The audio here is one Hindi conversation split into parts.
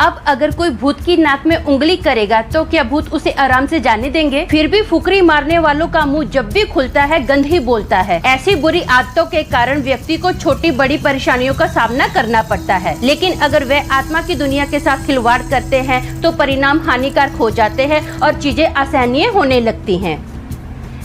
अब अगर कोई भूत की नाक में उंगली करेगा तो क्या भूत उसे आराम से जाने देंगे? फिर भी फुकरी मारने वालों का मुंह जब भी खुलता है गंद ही बोलता है। ऐसी बुरी आदतों के कारण व्यक्ति को छोटी बड़ी परेशानियों का सामना करना पड़ता है, लेकिन अगर वे आत्मा की दुनिया के साथ खिलवाड़ करते हैं तो परिणाम हानिकारक हो जाते हैं और चीजें असहनीय होने लगती हैं।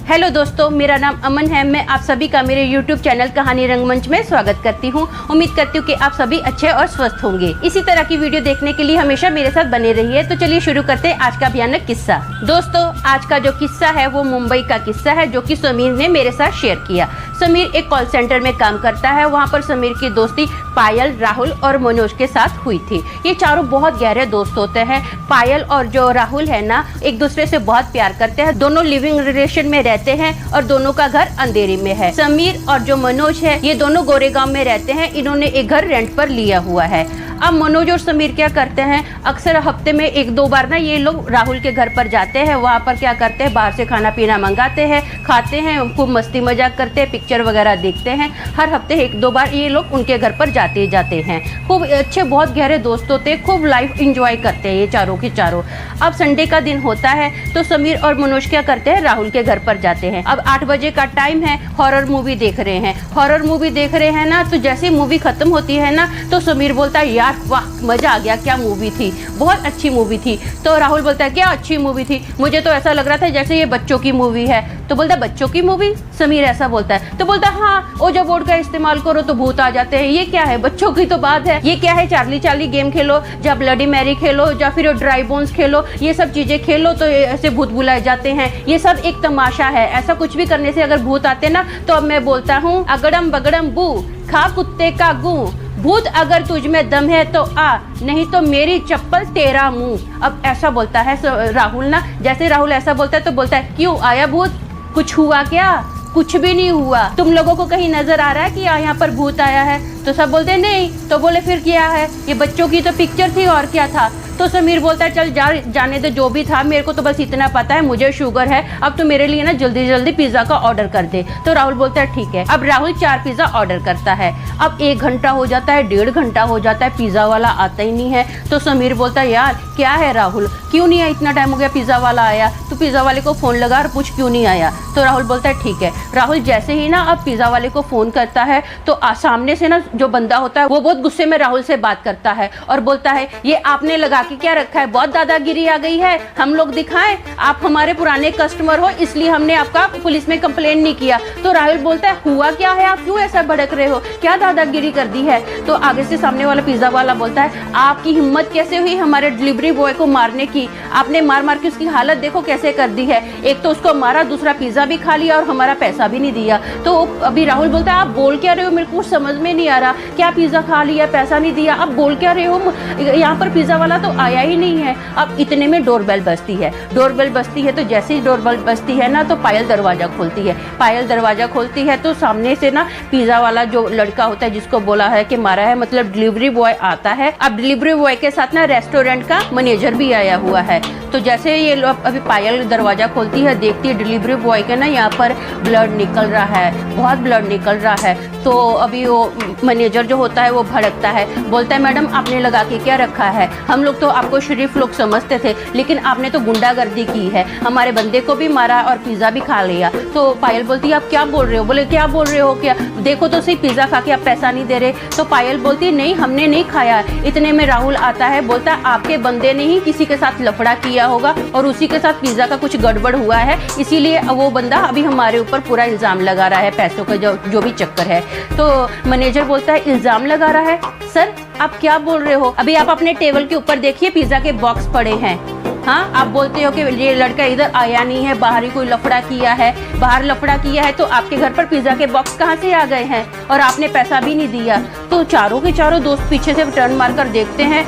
हेलो दोस्तों, मेरा नाम अमन है। मैं आप सभी का मेरे YouTube चैनल कहानी रंगमंच में स्वागत करती हूँ। उम्मीद करती हूँ कि आप सभी अच्छे और स्वस्थ होंगे। इसी तरह की वीडियो देखने के लिए हमेशा मेरे साथ बने रहिए। तो चलिए शुरू करते हैं आज का भयानक किस्सा। दोस्तों, आज का जो किस्सा है वो मुंबई का किस्सा है, जो कि समीर ने मेरे साथ शेयर किया। समीर एक कॉल सेंटर में काम करता है। वहाँ पर समीर की दोस्ती पायल, राहुल और मनोज के साथ हुई थी। ये चारों बहुत गहरे दोस्त होते हैं। पायल और जो राहुल है ना, एक दूसरे से बहुत प्यार करते हैं। दोनों लिविंग रिलेशन में रहते हैं और दोनों का घर अंधेरी में है। समीर और जो मनोज है, ये दोनों गोरेगांव में रहते हैं। इन्होंने एक घर रेंट पर लिया हुआ है। अब मनोज और समीर क्या करते हैं, अक्सर हफ्ते में एक दो बार ना ये लोग राहुल के घर पर जाते हैं। वहाँ पर क्या करते हैं, बाहर से खाना पीना मंगाते हैं, खाते हैं, खूब मस्ती मजाक करते हैं, पिक्चर वगैरह देखते हैं। हर हफ्ते एक दो बार ये लोग उनके घर पर जाते हैं। खूब अच्छे, बहुत गहरे दोस्त होते हैं, खूब लाइफ इंजॉय करते हैं ये चारों के चारों। अब संडे का दिन होता है तो समीर और मनोज क्या करते हैं, राहुल के घर पर जाते हैं। अब 8 बजे का टाइम है, हॉरर मूवी देख रहे हैं। हॉरर मूवी देख रहे हैं ना, तो जैसे मूवी खत्म होती है ना, तो समीर बोलता है, यार वाह, मजा आ गया, क्या मूवी थी, बहुत अच्छी मूवी थी। तो राहुल बोलता है, क्या अच्छी मूवी थी, मुझे तो ऐसा लग रहा था जैसे ये बच्चों की मूवी है। तो बोलता है, बच्चों की मूवी? समीर ऐसा बोलता है। तो बोलता है, हाँ, वो जब बोर्ड का इस्तेमाल करो तो भूत आ जाते हैं। ये क्या है, बच्चों की तो बात है। ये क्या है, चार्ली चार्ली गेम खेलो, या ब्लडी मैरी खेलो, या फिर ड्राई बोन्स खेलो, ये सब चीजें खेलो तो ऐसे भूत बुलाए जाते हैं। ये सब एक तमाशा है। ऐसा कुछ भी करने से अगर भूत आते ना, तो अब मैं बोलता हूँ, अगड़म बगड़म बू, खा कुत्ते का गू, भूत अगर तुझ में दम है तो आ, नहीं तो मेरी चप्पल तेरा मुंह। अब ऐसा बोलता है राहुल ना। जैसे राहुल ऐसा बोलता है तो बोलता है, क्यों आया भूत, कुछ हुआ क्या? कुछ भी नहीं हुआ। तुम लोगों को कहीं नजर आ रहा है कि यहाँ पर भूत आया है? तो सब बोलते नहीं। तो बोले फिर क्या है, ये बच्चों की तो पिक्चर थी, और क्या था? तो समीर बोलता है, चल जाने दे, जो भी था, मेरे को तो बस इतना पता है, मुझे शुगर है, अब तो मेरे लिए ना जल्दी जल्दी पिज्जा का ऑर्डर कर दे। तो राहुल बोलता है ठीक है। अब राहुल 4 पिज्जा ऑर्डर करता है। अब 1 घंटा हो जाता है, 1.5 घंटा हो जाता है, पिज्जा वाला आता ही नहीं है। तो समीर बोलता है, यार क्या है राहुल, क्यों नहीं आया, इतना टाइम हो गया, पिज्जा वाला आया, तो पिज्जा वाले को फोन लगा और पूछ क्यों नहीं आया। तो राहुल बोलता है ठीक है। राहुल जैसे ही ना अब पिज्जा वाले को फोन करता है तो सामने से ना जो बंदा होता है वो बहुत गुस्से में राहुल से बात करता है और बोलता है, ये आपने लगा के क्या रखा है, बहुत दादागिरी आ गई है, हम लोग दिखाएं, आप हमारे पुराने कस्टमर हो इसलिए हमने आपका पुलिस में कंप्लेन नहीं किया। तो राहुल बोलता है, हुआ क्या है, आप क्यों ऐसा भड़क रहे हो, क्या दादागिरी कर दी है? तो आगे से सामने वाला पिज्जा वाला बोलता है, आपकी हिम्मत कैसे हुई हमारे डिलीवरी बॉय को मारने की? आपने मार मार के उसकी हालत देखो कैसे कर दी है। एक तो उसको मारा, दूसरा पिज्जा भी खा लिया और हमारा पैसा भी नहीं दिया। तो अभी राहुल बोलता है, आप बोल क्या रहे हो, मेरे को कुछ समझ में नहीं आ रहा, क्या पिज्जा खा लिया, पैसा नहीं दिया, आप बोल क्या रहे हो, यहाँ पर पिज्जा वाला तो आया ही नहीं है। अब इतने में डोरबेल बजती है। डोरबेल बजती है तो जैसे ही डोरबेल बजती है ना, तो पायल दरवाजा खोलती है। पायल दरवाजा खोलती है तो सामने से ना पिज्जा वाला जो लड़का होता है जिसको बोला है कि मारा है, मतलब डिलीवरी बॉय आता है। अब डिलीवरी बॉय के साथ ना रेस्टोरेंट का मैनेजर भी आया हुआ है। तो जैसे ये लोग, अभी पायल दरवाजा खोलती है, देखती है डिलीवरी बॉय के ना यहाँ पर ब्लड निकल रहा है, बहुत ब्लड निकल रहा है। तो अभी वो मैनेजर जो होता है वो भड़कता है, बोलता है, मैडम आपने लगा के क्या रखा है, हम लोग तो आपको शरीफ लोग समझते थे, लेकिन आपने तो गुंडागर्दी की है, हमारे बंदे को भी मारा और पिज्जा भी खा लिया। तो पायल बोलती है, आप क्या बोल रहे हो? बोले, क्या बोल रहे हो, क्या देखो तो सही, पिज्जा खा के आप पैसा नहीं दे रहे। तो पायल बोलती है, नहीं हमने नहीं खाया। इतने में राहुल आता है, बोलता है, आपके बंदे ने ही किसी के साथ लफड़ा किया होगा और उसी के साथ पिज्जा का कुछ गड़बड़ हुआ है, इसीलिए वो बंदा अभी हमारे ऊपर पूरा इल्जाम लगा रहा है, पैसों का जो भी चक्कर है। तो मैनेजर बोलता है, इल्जाम लगा रहा है? सर आप क्या बोल रहे हो, अभी आप अपने टेबल के ऊपर देखिए, पिज्जा के बॉक्स पड़े हैं। हाँ, आप बोलते हो कि ये लड़का इधर आया नहीं है, बाहर ही कोई लफड़ा किया है, बाहर लफड़ा किया है, तो आपके घर पर पिज्जा के बॉक्स कहाँ से आ गए हैं और आपने पैसा भी नहीं दिया। तो चारों के चारों दोस्त पीछे से टर्न मारकर देखते हैं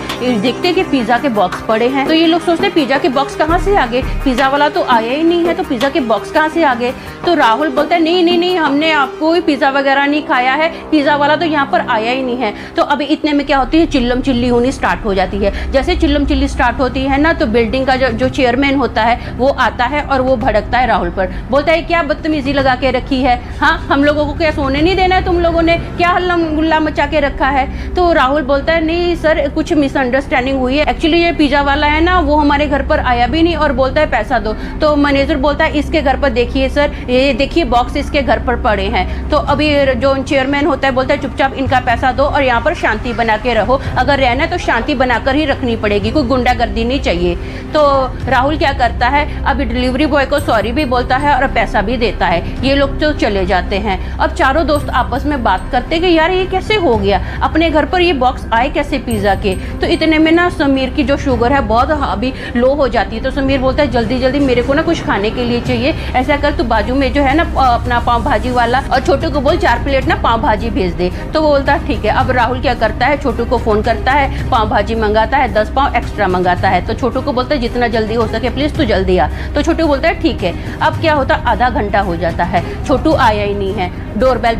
कि पिज्जा के बॉक्स पड़े हैं। तो ये लोग सोचते हैं पिज्जा के बॉक्स कहाँ से आ गए, पिज्जा वाला तो आया ही नहीं है, तो पिज्जा के बॉक्स कहाँ से आ गए। तो राहुल बोलता है, नहीं हमने आपको कोई पिज्जा वगैरह नहीं खाया है, पिज्जा वाला तो यहाँ पर आया ही नहीं है। तो अभी इतने में क्या होती है, चिल्लम चिल्ली होनी स्टार्ट हो जाती है। जैसे चिल्लम चिल्ली स्टार्ट होती है ना, तो बिल्डिंग का जो चेयरमैन होता है वो आता है और वो भड़कता है राहुल पर, बोलता है क्या बदतमीजी लगा के रखी है, हाँ हम लोगों को क्या सोने नहीं देना है, तुम लोगों ने क्या हल्ला गुल्ला मचा के रखा है। तो राहुल बोलता है नहीं सर कुछ मिसअंडरस्टैंडिंग हुई है, एक्चुअली ये पिज्जा वाला है ना वो हमारे घर पर आया भी नहीं और बोलता है पैसा दो। तो मैनेजर बोलता है इसके घर पर देखिए सर, ये देखिए बॉक्स इसके घर पर पड़े हैं। तो अभी जो चेयरमैन होता है बोलता है चुपचाप इनका पैसा दो और यहाँ पर शांति बना के रहो, अगर रहना है तो शांति बनाकर ही रखनी पड़ेगी, कोई गुंडागर्दी नहीं चाहिए। तो राहुल क्या करता है, अभी डिलीवरी बॉय को सॉरी भी बोलता है और पैसा भी देता है। ये लोग तो चले जाते हैं। अब चारों दोस्त आपस में बात करते कि यार ये कैसे हो गया, अपने घर पर ये बॉक्स आए कैसे पिज्जा के। तो इतने में ना समीर की जो शुगर है बहुत अभी लो हो जाती है। तो समीर बोलता है जल्दी जल्दी मेरे को ना कुछ खाने के लिए चाहिए, ऐसा कर तू बाजू में जो है ना अपना पाव भाजी वाला और छोटू को बोल 4 प्लेट ना पाव भाजी भेज दे। तो वो बोलता है ठीक है। अब राहुल क्या करता है, छोटू को फोन करता है, पाव भाजी मंगाता है, 10 पाव एक्स्ट्रा मंगाता है। तो छोटू को बोलता है जितना जल्दी हो सके प्लीज तू जल्दी आ। तो छोटू बोलता है ठीक है। अब क्या होता, आधा घंटा हो जाता है, छोटू आया ही नहीं है। डोरबेल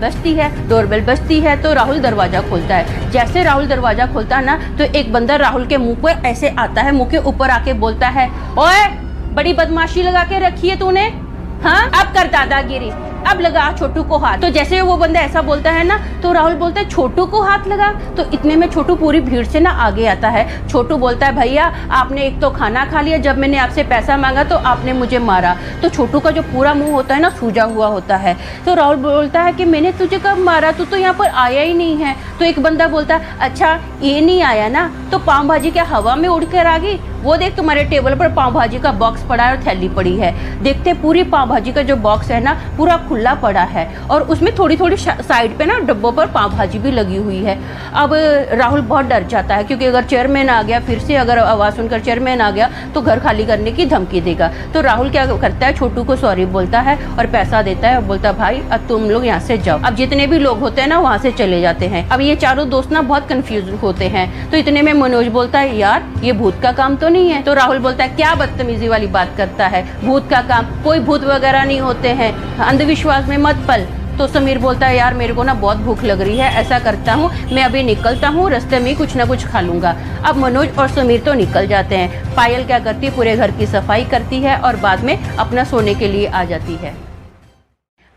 बजती है तो राहुल दरवाजा खोलता है। जैसे राहुल दरवाजा खोलता है ना तो एक बंदा राहुल के मुंह पर ऐसे आता है, मुंह के ऊपर आके बोलता है ओए बड़ी बदमाशी लगा के रखी है तूने, हाँ अब कर दादागिरी, अब लगा छोटू को हाथ। तो जैसे वो बंदा ऐसा बोलता है ना तो राहुल बोलता है छोटू को हाथ लगा। तो इतने में छोटू पूरी भीड़ से ना आगे आता है। छोटू बोलता है भैया आपने एक तो खाना खा लिया, जब मैंने आपसे पैसा मांगा तो आपने मुझे मारा। तो छोटू का जो पूरा मुंह होता है ना सूजा हुआ होता है। तो राहुल बोलता है कि मैंने तुझे कब मारा, तू तो यहाँ पर आया ही नहीं है। तो एक बंदा बोलता है अच्छा ये नहीं आया ना तो पाव भाजी क्या हवा में उड़ कर आ गई, वो देख तुम्हारे टेबल पर पाव भाजी का बॉक्स पड़ा है और थैली पड़ी है। देखते पूरी पाव भाजी का जो बॉक्स है ना पूरा खुला पड़ा है और उसमें थोड़ी थोड़ी साइड पे ना डब्बों पर पाव भाजी भी लगी हुई है। अब राहुल बहुत डर जाता है क्योंकि अगर चेयरमैन आ गया, फिर से अगर आवाज़ सुनकर चेयरमैन आ गया तो घर खाली करने की धमकी देगा। तो राहुल क्या करता है, छोटू को सॉरी बोलता है और पैसा देता है और बोलता है भाई अब तुम लोग यहाँ से जाओ। अब जितने भी लोग होते हैं ना वहाँ से चले जाते हैं। अब ये चारों दोस्त ना बहुत कंफ्यूज होते हैं। तो इतने में मनोज बोलता है यार ये भूत का काम तो नहीं है। तो राहुल बोलता है क्या बदतमीजी वाली बात करता है, भूत का काम, कोई भूत वगैरह नहीं होते हैं, अंधविश्वास में मत पल। तो समीर बोलता है यार मेरे को ना बहुत भूख लग रही है, ऐसा करता हूँ मैं अभी निकलता हूँ, रास्ते में कुछ ना कुछ खा लूंगा। अब मनोज और समीर तो निकल जाते हैं। पायल क्या करती है, पूरे घर की सफाई करती है और बाद में अपना सोने के लिए आ जाती है।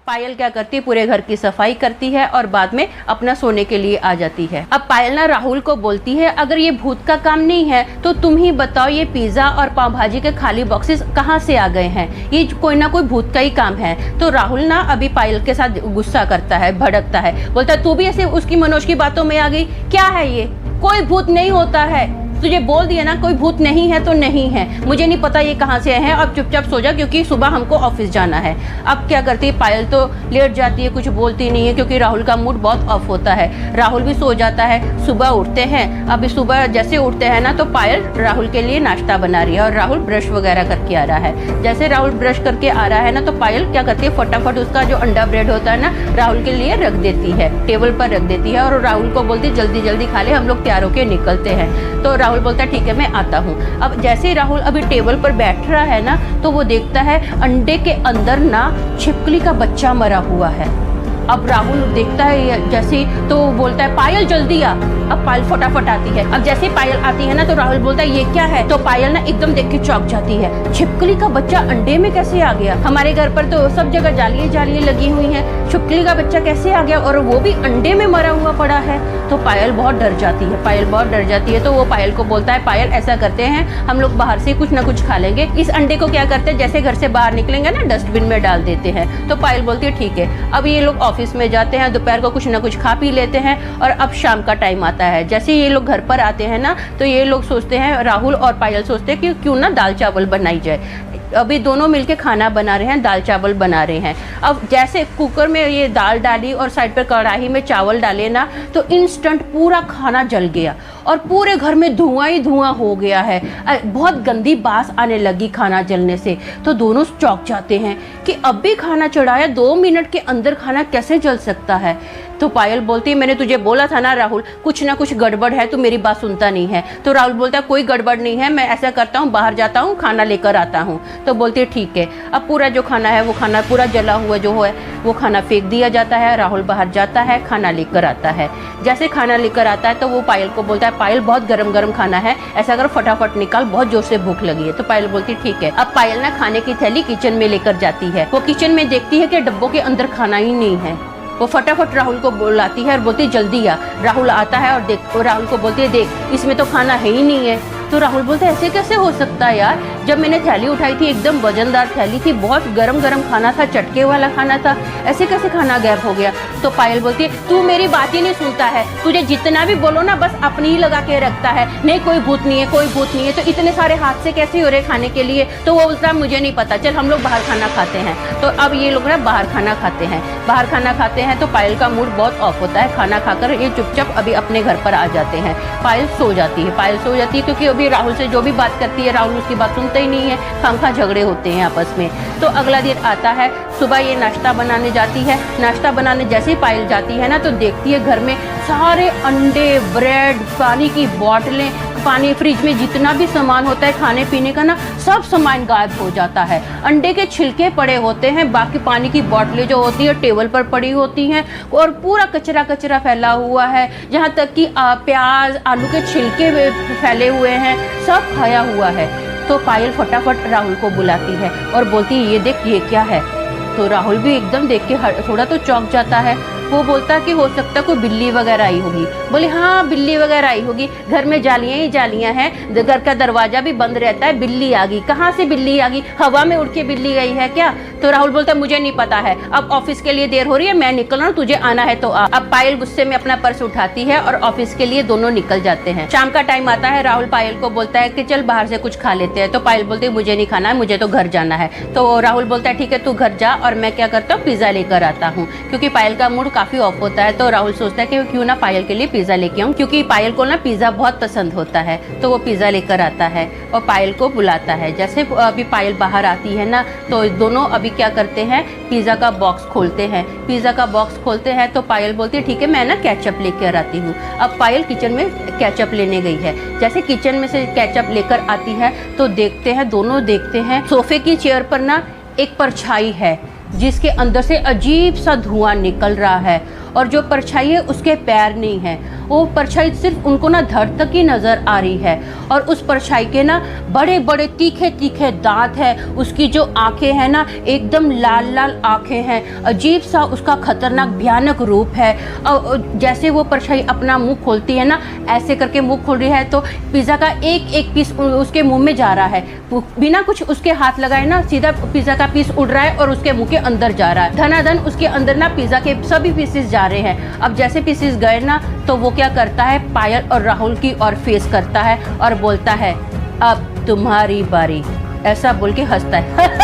पायल क्या करती है, पूरे घर की सफाई करती है और बाद में अपना सोने के लिए आ जाती है। अब पायल ना राहुल को बोलती है अगर ये भूत का काम नहीं है तो तुम ही बताओ ये पिज्जा और पाव भाजी के खाली बॉक्सेस कहाँ से आ गए हैं, ये कोई ना कोई भूत का ही काम है। तो राहुल ना अभी पायल के साथ गुस्सा करता है, भड़कता है, बोलता है तू भी ऐसे उसकी मनोज की बातों में आ गई, क्या है ये, कोई भूत नहीं होता है, तुझे बोल दिया ना कोई भूत नहीं है तो नहीं है, मुझे नहीं पता ये कहाँ से है, अब चुपचाप सो जा क्योंकि सुबह हमको ऑफिस जाना है। अब क्या करती है पायल, तो लेट जाती है, कुछ बोलती नहीं है क्योंकि राहुल का मूड बहुत ऑफ होता है। राहुल भी सो जाता है। सुबह उठते हैं, अभी सुबह जैसे उठते हैं ना तो पायल राहुल के लिए नाश्ता बना रही है और राहुल ब्रश वगैरह करके आ रहा है। जैसे राहुल ब्रश करके आ रहा है ना तो पायल क्या करती है, फटाफट उसका जो अंडा ब्रेड होता है ना राहुल के लिए रख देती है, टेबल पर रख देती है और राहुल को बोलती जल्दी जल्दी खा ले, हम लोग तैयार होके निकलते हैं। तो राहुल बोलता है ठीक है मैं आता हूँ। अब जैसे ही राहुल अभी टेबल पर बैठ रहा है ना तो वो देखता है अंडे के अंदर ना छिपकली का बच्चा मरा हुआ है। अब राहुल देखता है जैसे तो बोलता है पायल जल्दी आ। अब पायल फटाफट आती है। अब जैसे पायल आती है ना तो राहुल बोलता है ये क्या है, तो पायल ना एकदम देख के चौंक जाती है, छिपकली का बच्चा अंडे में कैसे आ गया, हमारे घर पर तो सब जगह जालियां लगी हुई हैं, छिपकली का बच्चा कैसे आ गया और वो भी अंडे में मरा हुआ पड़ा है। तो पायल बहुत डर जाती है। तो वो पायल को बोलता है पायल ऐसा करते हैं हम लोग बाहर से कुछ ना कुछ खा लेंगे, इस अंडे को क्या करते हैं जैसे घर से बाहर निकलेंगे ना डस्टबिन में डाल देते हैं। तो पायल बोलती है ठीक है। अब ये लोग ऑफिस में जाते हैं, दोपहर को कुछ ना कुछ खा पी लेते हैं और अब शाम का टाइम आता है। जैसे ये लोग घर पर आते हैं ना तो ये लोग सोचते हैं, राहुल और पायल सोचते हैं कि क्यों ना दाल चावल बनाई जाए। अभी दोनों मिलके खाना बना रहे हैं, दाल चावल बना रहे हैं। अब जैसे कुकर में ये दाल डाली और साइड पर कढ़ाई में चावल डाले ना तो इंस्टेंट पूरा खाना जल गया और पूरे घर में धुआं ही धुआं हो गया है, बहुत गंदी बास आने लगी खाना जलने से। तो दोनों चौंक जाते हैं कि अब भी खाना चढ़ाया, 2 मिनट के अंदर खाना कैसे जल सकता है। तो पायल बोलती है मैंने तुझे बोला था ना राहुल, कुछ ना कुछ गड़बड़ है, तू मेरी बात सुनता नहीं है। तो राहुल बोलता है कोई गड़बड़ नहीं है, मैं ऐसा करता हूँ बाहर जाता हूँ खाना लेकर आता हूँ। तो बोलती है ठीक है। अब पूरा जो खाना है वो खाना पूरा जला हुआ जो है वो खाना फेंक दिया जाता है। राहुल बाहर जाता है, खाना लेकर आता है। जैसे खाना लेकर आता है तो वो पायल को बोलता है पायल बहुत गरम गरम खाना है, ऐसा कर फटाफट निकाल, बहुत जोर से भूख लगी है। तो पायल बोलती है ठीक है। अब पायल ना खाने की थैली किचन में लेकर जाती है। वो किचन में देखती है कि डब्बों के अंदर खाना ही नहीं है। वो फटाफट राहुल को बुलाती है और बोलती है जल्दी आ। राहुल आता है और राहुल को बोलती है देख इसमें तो खाना है ही नहीं है। तो राहुल बोलते हैं ऐसे कैसे हो सकता है यार, जब मैंने थैली उठाई थी एकदम वजनदार थैली थी, बहुत गरम गरम खाना था, चटके वाला खाना था, ऐसे कैसे खाना गायब हो गया। तो पायल बोलती है तू मेरी बात ही नहीं सुनता है, तुझे जितना भी बोलो ना बस अपनी ही लगा के रखता है, नहीं कोई भूत नहीं है, कोई भूत नहीं है, तो इतने सारे हाथ से कैसे हो रहे खाने के लिए। तो वो बोलता है मुझे नहीं पता, चल हम लोग बाहर खाना खाते हैं। तो अब ये लोग ना बाहर खाना खाते हैं। बाहर खाना खाते हैं तो पायल का मूड बहुत ऑफ होता है। खाना खाकर ये चुपचाप अभी अपने घर पर आ जाते हैं। पायल सो जाती है। पायल सो जाती है क्योंकि अभी राहुल से जो भी बात करती है राहुल उसकी बात सुनता ही नहीं है, खामखा झगड़े होते हैं आपस में। तो अगला दिन आता है, सुबह ये नाश्ता बनाने जाती है। नाश्ता बनाने जैसे ही पायल जाती है ना तो देखती है घर में सारे अंडे, ब्रेड, पानी की बोतलें, पानी फ्रिज में जितना भी सामान होता है खाने पीने का ना सब सामान गायब हो जाता है। अंडे के छिलके पड़े होते हैं, बाकी पानी की बोतलें जो होती है टेबल पर पड़ी होती हैं और पूरा कचरा कचरा फैला हुआ है, जहाँ तक कि प्याज आलू के छिलके फैले हुए हैं, सब खाया हुआ है। तो पायल फटाफट राहुल को बुलाती है और बोलती है ये देख ये क्या है। तो राहुल भी एकदम देख के थोड़ा तो चौंक जाता है। वो बोलता है कि हो सकता है कोई बिल्ली वगैरह आई होगी। बोले हाँ बिल्ली वगैरह आई होगी, घर में जालियाँ ही जालियाँ हैं, घर का दरवाजा भी बंद रहता है, बिल्ली आ गई। कहाँ से बिल्ली आ गई, हवा में उड़ के बिल्ली गई है क्या। तो राहुल बोलता है मुझे नहीं पता है, अब ऑफिस के लिए देर हो रही है, मैं निकल रहा हूँ, तुझे आना है तो आ। अब पायल गुस्से में अपना पर्स उठाती है और ऑफिस के लिए दोनों निकल जाते हैं। शाम का टाइम आता है, राहुल पायल को बोलता है कि चल बाहर से कुछ खा लेते हैं। तो पायल बोलती है मुझे नहीं खाना है, मुझे तो घर जाना है। तो राहुल बोलता है ठीक है तू घर जा और मैं क्या करता हूँ पिज्जा लेकर आता हूँ, क्योंकि पायल का मूड काफी ऑफ होता है। तो राहुल सोचता है कि क्यों ना पायल के लिए पिज्जा लेके आऊं, क्योंकि पायल को ना पिज्जा बहुत पसंद होता है। तो वो पिज्जा लेकर आता है और पायल को बुलाता है। जैसे अभी पायल बाहर आती है ना तो दोनों अभी क्या करते हैं पिज्जा का बॉक्स खोलते हैं। पिज्जा का बॉक्स खोलते हैं तो पायल बोलती है ठीक है मैं ना केचप लेकर आती हूँ। अब पायल किचन में केचप लेने गई है। जैसे किचन में से केचप लेकर आती है तो देखते हैं दोनों देखते हैं सोफे की चेयर पर ना एक परछाई है जिसके अंदर से अजीब सा धुआं निकल रहा है और जो परछाई है उसके पैर नहीं है। वो परछाई सिर्फ उनको ना धड़ तक ही नज़र आ रही है और उस परछाई के ना बड़े बड़े तीखे तीखे दांत है। उसकी जो आंखें हैं ना एकदम लाल लाल आंखें हैं, अजीब सा उसका खतरनाक भयानक रूप है। और जैसे वो परछाई अपना मुंह खोलती है ना ऐसे करके मुंह खोल रही है तो पिज़्ज़ा का एक एक पीस उसके मुंह में जा रहा है, बिना कुछ उसके हाथ लगाए ना सीधा पिज़्ज़ा का पीस उड़ रहा है और उसके मुंह के अंदर जा रहा है। धनाधन उसके अंदर ना पिज़्ज़ा के सभी पीसेस जा रहे हैं। अब जैसे पीसेस गए ना तो वो क्या करता है पायल और राहुल की और फेस करता है और बोलता है अब तुम्हारी बारी, ऐसा बोल के हंसता है।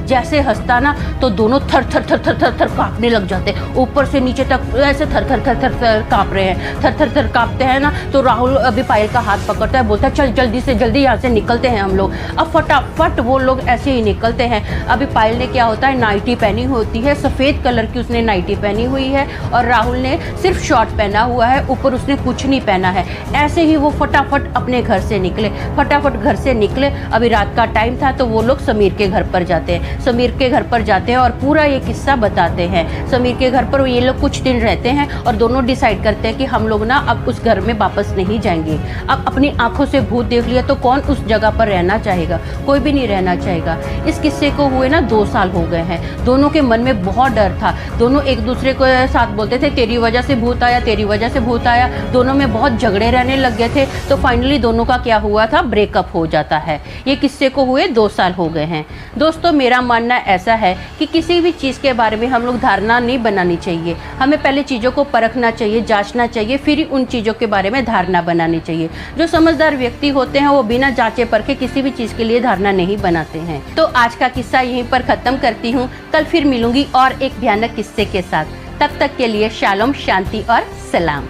जैसे हंसता ना तो दोनों थर थर थर थर थर थर कांपने लग जाते हैं, ऊपर से नीचे तक ऐसे थर थर थर थर थर कांप रहे हैं। थर थर थर कांपते हैं ना तो राहुल अभी पायल का हाथ पकड़ता है, बोलता है चल जल्दी से जल्दी यहाँ से निकलते हैं हम लोग। अब फटाफट वो लोग ऐसे ही निकलते हैं। अभी पायल ने क्या होता है नाइटी पहनी होती है, सफ़ेद कलर की उसने नाइटी पहनी हुई है और राहुल ने सिर्फ शॉर्ट पहना हुआ है, ऊपर उसने कुछ नहीं पहना है। ऐसे ही वो फटाफट अपने घर से निकले, फटाफट घर से निकले। अभी रात का टाइम था तो वो लोग समीर के घर पर जाते हैं। समीर के घर पर जाते हैं और पूरा ये किस्सा बताते हैं। समीर के घर पर ये लोग कुछ दिन रहते हैं और दोनों डिसाइड करते हैं कि हम लोग ना अब उस घर में वापस नहीं जाएंगे। अब अपनी आंखों से भूत देख लिया तो कौन उस जगह पर रहना चाहेगा, कोई भी नहीं रहना चाहेगा। इस किस्से को हुए ना 2 साल हो गए हैं। दोनों के मन में बहुत डर था, दोनों एक दूसरे को साथ बोलते थे तेरी वजह से भूत आया, तेरी वजह से भूत आया। दोनों में बहुत झगड़े रहने लग गए थे। तो फाइनली दोनों का क्या हुआ था ब्रेकअप हो जाता है। ये किस्से को हुए 2 साल हो गए हैं। दोस्तों मेरा मानना ऐसा है कि किसी भी चीज़ के बारे में हम लोग धारणा नहीं बनानी चाहिए। हमें पहले चीज़ों को परखना चाहिए, जांचना चाहिए, फिर ही उन चीज़ों के बारे में धारणा बनानी चाहिए। जो समझदार व्यक्ति होते हैं वो बिना जांचे परखे किसी भी चीज़ के लिए धारणा नहीं बनाते हैं। तो आज का किस्सा यहीं पर ख़त्म करती हूँ। कल फिर मिलूंगी और एक भयानक किस्से के साथ। तब तक के लिए शालोम, शांति और सलाम।